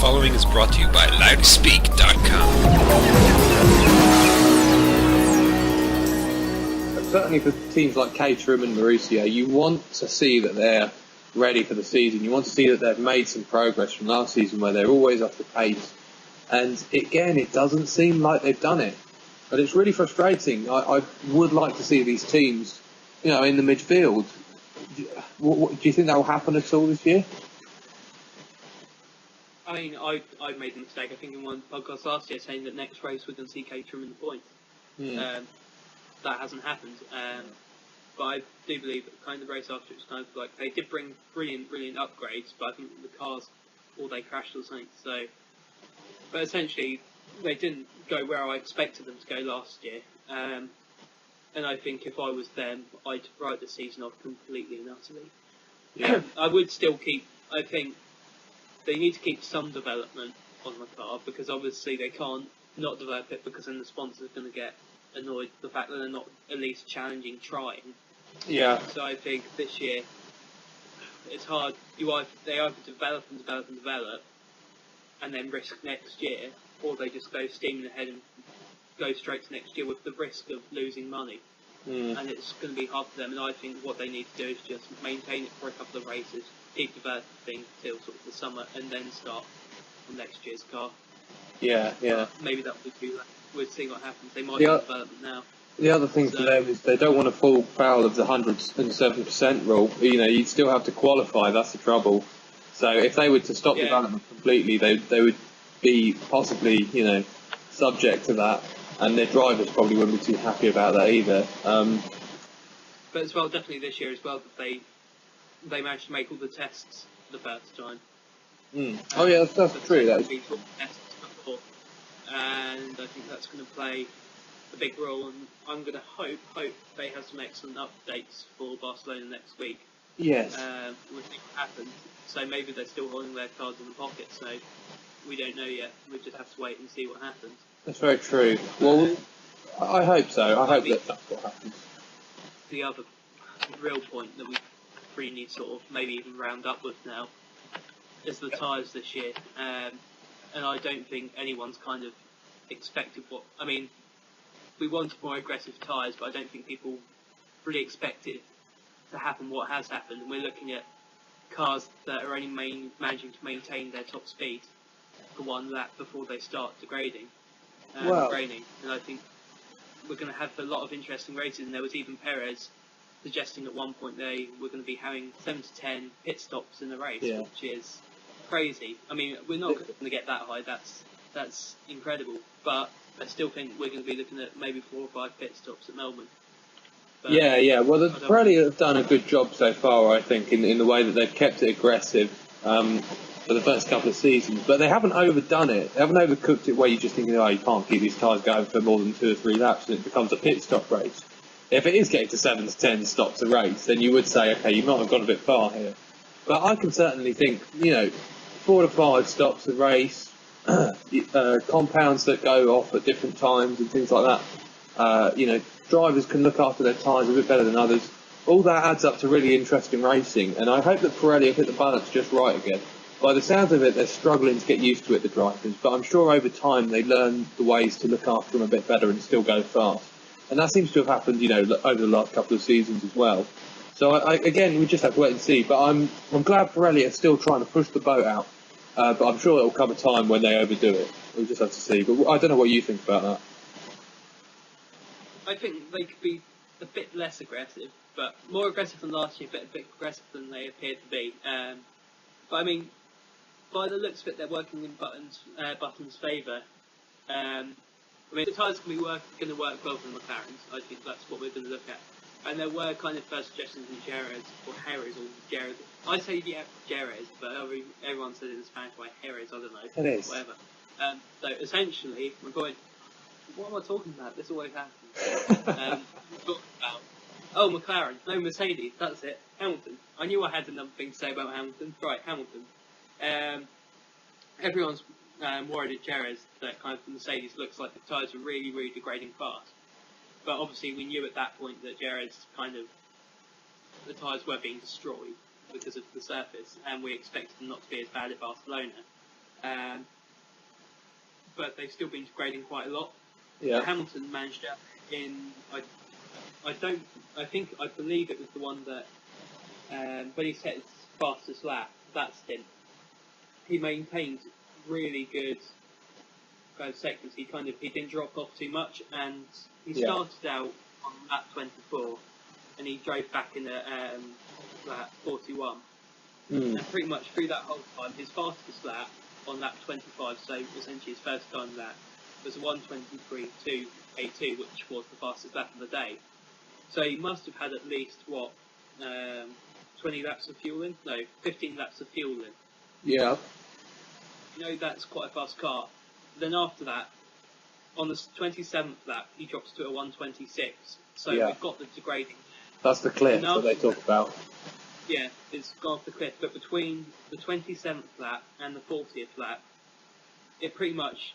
following is brought to you by loudspeak.com. Certainly for teams like Caterham and Mauricio, you want to see that they're ready for the season. You want to see that they've made some progress from last season where they're always off the pace. And again, it doesn't seem like they've done it. But it's really frustrating. I would like to see these teams, in the midfield. Do you think that will happen at all this year? I mean, I made the mistake, I think, in one podcast last year saying that next race we're going to see Caterham in the points. That hasn't happened. But I do believe that kind of the race after it was kind of like they did bring brilliant upgrades, but I think the cars, or they crashed or something. So, but essentially, they didn't go where I expected them to go last year. And I think if I was them, I'd write the season off completely and utterly. Yeah. I would still keep. I think they need to keep some development on the car because obviously they can't not develop it because then the sponsor's going to get annoyed at the fact that they're not at least challenging, trying. Yeah. So I think this year it's hard. They either develop, and then risk next year, or they just go steaming ahead and go straight to next year with the risk of losing money. And it's going to be hard for them. And I think what they need to do is just maintain it for a couple of races, keep developing till sort of the summer, and then start on next year's car. Yeah. Maybe that would be. We'll see what happens. They might do development now. The other thing for them is they don't want to fall foul of the 107% rule. You'd still have to qualify. That's the trouble. So if they were to stop development completely, they would be possibly, subject to that. And their drivers probably wouldn't be too happy about that either. But as well, definitely this year as well, that they managed to make all the tests for the first time. Oh yeah, that's true. That is. Tests before. And I think that's going to play a big role, and I'm going to hope they have some excellent updates for Barcelona next week. Yes. We'll see what happens. So maybe they're still holding their cards in the pocket, so we don't know yet. We just have to wait and see what happens. That's very true. Well, I hope so. I hope that's what happens. The other real point that we really need to sort of maybe even round up with now is the tyres this year. And I don't think anyone's kind of expected what... I mean, we wanted more aggressive tyres, but I don't think people really expected to happen what has happened. And we're looking at cars that are only managing to maintain their top speed for one lap before they start degrading. Training. And I think we're going to have a lot of interesting races. And there was even Perez suggesting at one point they were going to be having 7 to 10 pit stops in the race, which is crazy. I mean, we're not going to get that high. That's incredible. But I still think we're going to be looking at maybe 4 or 5 pit stops at Melbourne. But Yeah. Well, the Pirelli have done a good job so far, I think, in the way that they've kept it aggressive for the first couple of seasons. But they haven't overdone it. They haven't overcooked it where you're just thinking, you can't keep these tyres going for more than 2 or 3 laps and it becomes a pit stop race. If it is getting to 7 to 10 stops a race, then you would say, okay, you might have gone a bit far here. But I can certainly think, 4 to 5 stops a race, compounds that go off at different times and things like that. Drivers can look after their tyres a bit better than others. All that adds up to really interesting racing, and I hope that Pirelli have hit the balance just right again. By the sounds of it, they're struggling to get used to it, the drivers, but I'm sure over time they learn the ways to look after them a bit better and still go fast. And that seems to have happened, over the last couple of seasons as well. So again, we just have to wait and see. But I'm glad Pirelli are still trying to push the boat out. But I'm sure there will come a time when they overdo it. We'll just have to see. But I don't know what you think about that. I think they could be a bit less aggressive, but more aggressive than last year, but a bit aggressive than they appeared to be. But I mean, by the looks of it, they're working in Button's favour. I mean, the tyres can be going to work well for the McLarens. I think that's what we're going to look at. And there were kind of first suggestions in Jerez, or Jerez, or Jerez. I say Jerez, but everyone says it in Spanish by Jerez, I don't know. It is. Whatever. So essentially, we're going, what am I talking about? This always happens. We're talking about, McLaren. No, Mercedes. That's it. Hamilton. I knew I had another thing to say about Hamilton. Right, Hamilton. Everyone's worried at Jerez that kind of Mercedes looks like the tyres are really, really degrading fast. But obviously we knew at that point that Jerez the tyres were being destroyed because of the surface, and we expected them not to be as bad at Barcelona. but they've still been degrading quite a lot. Yeah. Hamilton managed it in, I believe it was the one that, when he set his fastest lap, that stint, he maintained really good seconds. He didn't drop off too much, and he started out on lap 24, and he drove back in at lap 41. And pretty much through that whole time, his fastest lap on lap 25, so essentially his first time lap, was a 1:23.282, which was the fastest lap of the day. So he must have had at least 20 laps of fuel in? No, 15 laps of fuel in. Yeah. You know, that's quite a fast car. Then after that, on the 27th lap, he drops to a 1:26. So we've got the degrading. That's the cliff that they talk about. Yeah, it's gone off the cliff. But between the 27th lap and the 40th lap, it pretty much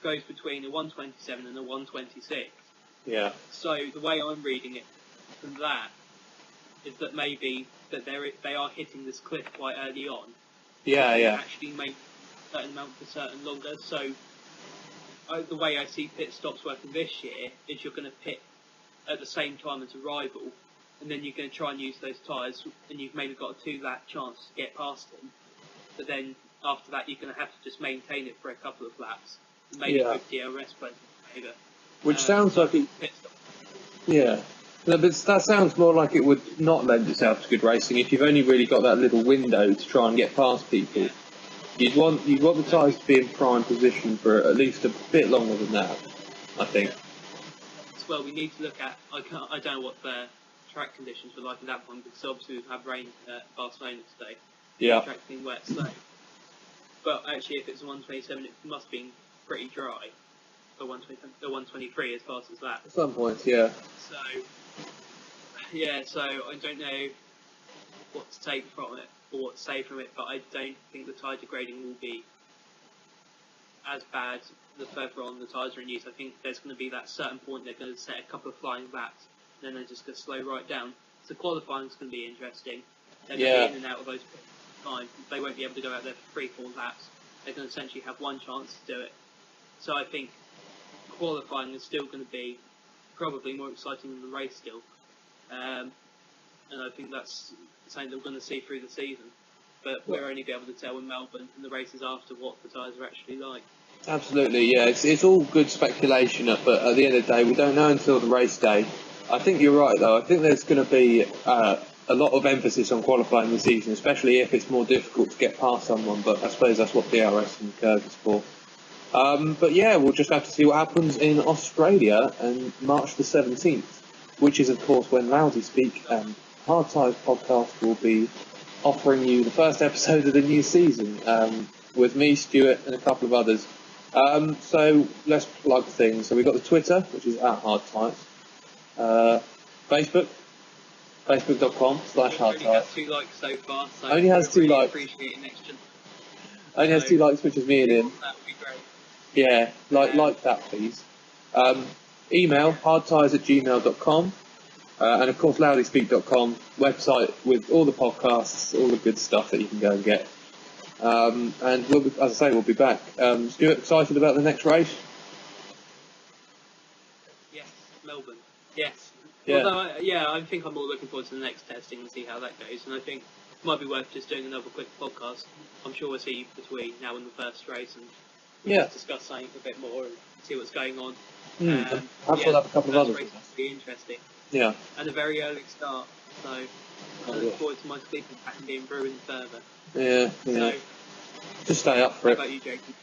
goes between a 1:27 and a 1:26. Yeah. So the way I'm reading it from that is that maybe that they are hitting this cliff quite early on. Yeah, yeah. Actually make a certain amount for certain longer. So the way I see pit stops working this year is you're going to pit at the same time as a rival, and then you're going to try and use those tyres, and you've maybe got a 2-lap chance to get past them. But then after that, you're going to have to just maintain it for a couple of laps. Maybe hope DRS plays in favour. Which sounds like it. Yeah. No, but that sounds more like it would not lend itself to good racing if you've only really got that little window to try and get past people. You'd want the tyres to be in prime position for at least a bit longer than that, I think. Well, we need to look at. I don't know what the track conditions were like at that point, because obviously we've had rain at Barcelona today. Yeah. The track's been wet, so. But actually, if it's a 1:27, it must have been pretty dry. For 1:23 as fast as that. At some points, yeah. So, yeah. So I don't know what to take from it or what to say from it, but I don't think the tyre degrading will be as bad the further on the tyres are in use. I think there's going to be that certain point they're going to set a couple of flying laps, and then they're just going to slow right down. So qualifying is going to be interesting. They're going to be in and out of those times. They won't be able to go out there for 3-4 laps. They're going to essentially have one chance to do it. So I think qualifying is still going to be probably more exciting than the race still. And I think that's something that we're going to see through the season. But we'll only be able to tell in Melbourne and the races after what the tyres are actually like. Absolutely, yeah. It's all good speculation, but at the end of the day, we don't know until the race day. I think you're right, though. I think there's going to be a lot of emphasis on qualifying this season, especially if it's more difficult to get past someone. But I suppose that's what DRS and curve is for. But yeah, we'll just have to see what happens in Australia on March the 17th, which is, of course, when Lousy Speak and Hard Tyres podcast will be offering you the first episode of the new season with me, Stuart, and a couple of others. So let's plug things. So we've got the Twitter, which is at HardTyres. Facebook, facebook.com/HardTyres. Only has 2 likes so far, so only has 2 likes. Appreciate it next only has 2 likes, which is me and him. That would be great. Yeah, like that, please. Email hardtyres@gmail.com. And of course, loudyspeak.com, website with all the podcasts, all the good stuff that you can go and get. And we'll be, as I say, we'll be back. Stuart, excited about the next race? Yes, Melbourne. Yes. Yeah. Although, I think I'm more looking forward to the next testing and see how that goes. And I think it might be worth just doing another quick podcast. I'm sure we'll see you between now and the first race and discuss something a bit more and see what's going on. Perhaps we'll have a couple of others. Race will be interesting. Yeah. And a very early start, so I look forward to my sleeping pattern being ruined further. Yeah. So, just stay up for how it. about you, Jacob?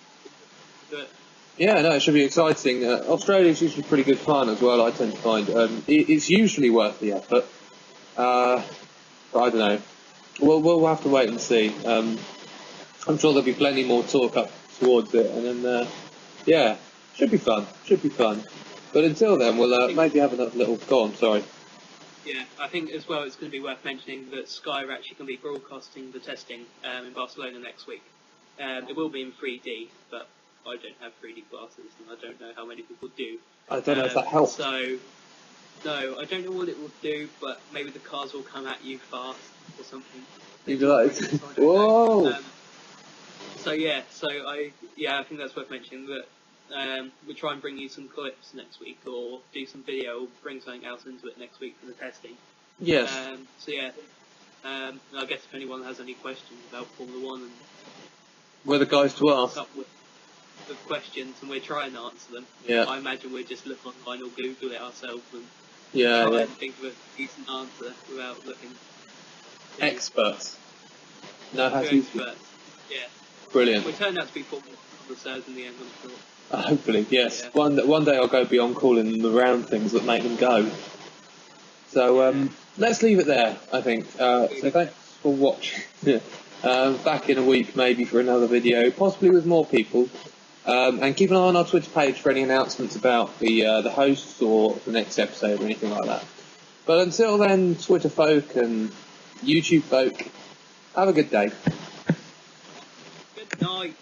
But, yeah, no, it should be exciting. Australia's usually pretty good fun as well, I tend to find. It's usually worth the effort. But I don't know. We'll have to wait and see. I'm sure there'll be plenty more talk up towards it, and then, should be fun. But until then, we'll maybe have another little... Go on, sorry. Yeah, I think as well it's going to be worth mentioning that Sky are actually going to be broadcasting the testing in Barcelona next week. It will be in 3D, but I don't have 3D glasses and I don't know how many people do. I don't know if that helps. So, no, I don't know what it will do, but maybe the cars will come at you fast or something. You'd be like, whoa! I think that's worth mentioning that we'll try and bring you some clips next week, or do some video, or bring something else into it next week for the testing. Yes. I guess if anyone has any questions about Formula One and We're the guys to ask. up with questions, and we're trying to answer them. Yeah. I imagine we'll just look online or Google it ourselves and Yeah. try Yeah. and think of a decent answer without looking. Experts. Know how We're to use it. experts. Yeah. Brilliant. We turned out to be Formula One connoisseurs in the end, I'm sure. Hopefully, yes. Yeah. One day I'll go beyond calling them the round things that make them go. So let's leave it there, I think. So thanks for watching. Back in a week maybe for another video, possibly with more people. And keep an eye on our Twitter page for any announcements about the hosts or the next episode or anything like that. But until then, Twitter folk and YouTube folk, have a good day. Good night.